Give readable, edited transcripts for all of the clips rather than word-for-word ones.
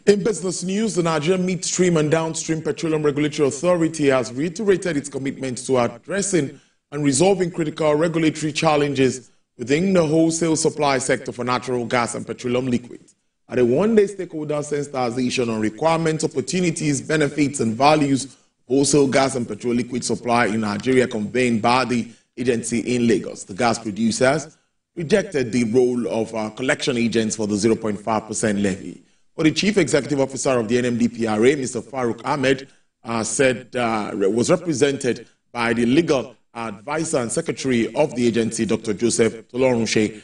In business news, the Nigerian Midstream and Downstream Petroleum Regulatory Authority has reiterated its commitment to addressing and resolving critical regulatory challenges within the wholesale supply sector for natural gas and petroleum liquids. At a one-day stakeholder sensitization on requirements, opportunities, benefits, and values of wholesale gas and petroleum liquid supply in Nigeria convened by the agency in Lagos, the gas producers rejected the role of collection agents for the 0.5% levy. But the Chief Executive Officer of the NMDPRA, Mr. Farouk Ahmed, was represented by the legal advisor and secretary of the agency, Dr. Joseph Tolorunse,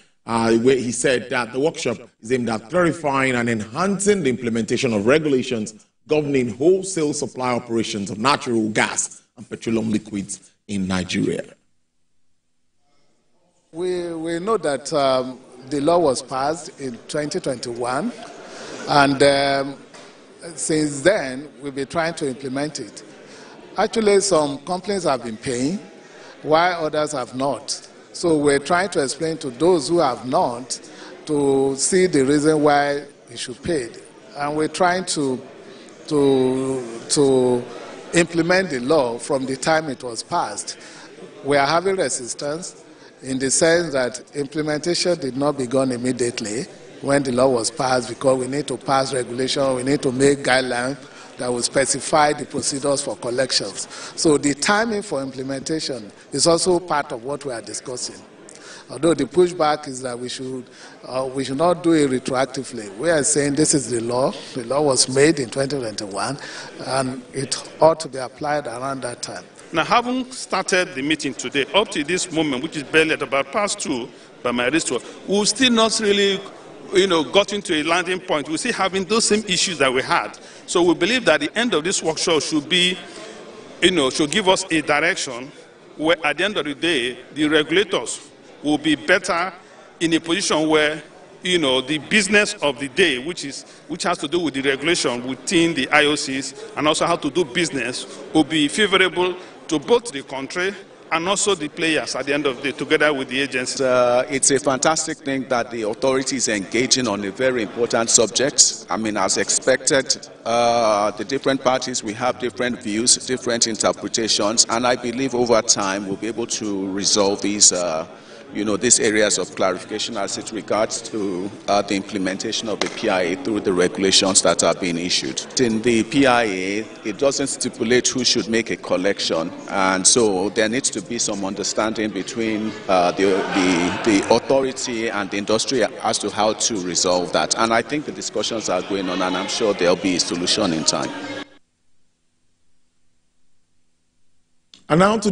where he said that the workshop is aimed at clarifying and enhancing the implementation of regulations governing wholesale supply operations of natural gas and petroleum liquids in Nigeria. We know that the law was passed in 2021. And since then, we've been trying to implement it. Actually, some companies have been paying, while others have not. So we're trying to explain to those who have not to see the reason why they should pay. And we're trying to implement the law from the time it was passed. We are having resistance in the sense that implementation did not begin immediately when the law was passed, because we need to pass regulation, we need to make guidelines that will specify the procedures for collections. So the timing for implementation is also part of what we are discussing. Although the pushback is that we should not do it retroactively. We are saying this is the law. The law was made in 2021, and it ought to be applied around that time. Now, having started the meeting today, up to this moment, which is barely at about past 2 by my wristwatch, we're still not really got into a landing point. We're still having those same issues that we had. So we believe that the end of this workshop should be, should give us a direction where at the end of the day, the regulators will be better in a position where, the business of the day, which has to do with the regulation within the IOCs and also how to do business, will be favorable to both the country and also the players at the end of the day, together with the agency. It's a fantastic thing that the authorities are engaging on a very important subject. I mean, as expected, the different parties, we have different views, different interpretations, and I believe over time we'll be able to resolve these these areas of clarification as it regards to the implementation of the PIA through the regulations that are being issued. In the PIA, it doesn't stipulate who should make a collection, and so there needs to be some understanding between the authority and the industry as to how to resolve that. And I think the discussions are going on, and I'm sure there'll be a solution in time. And now to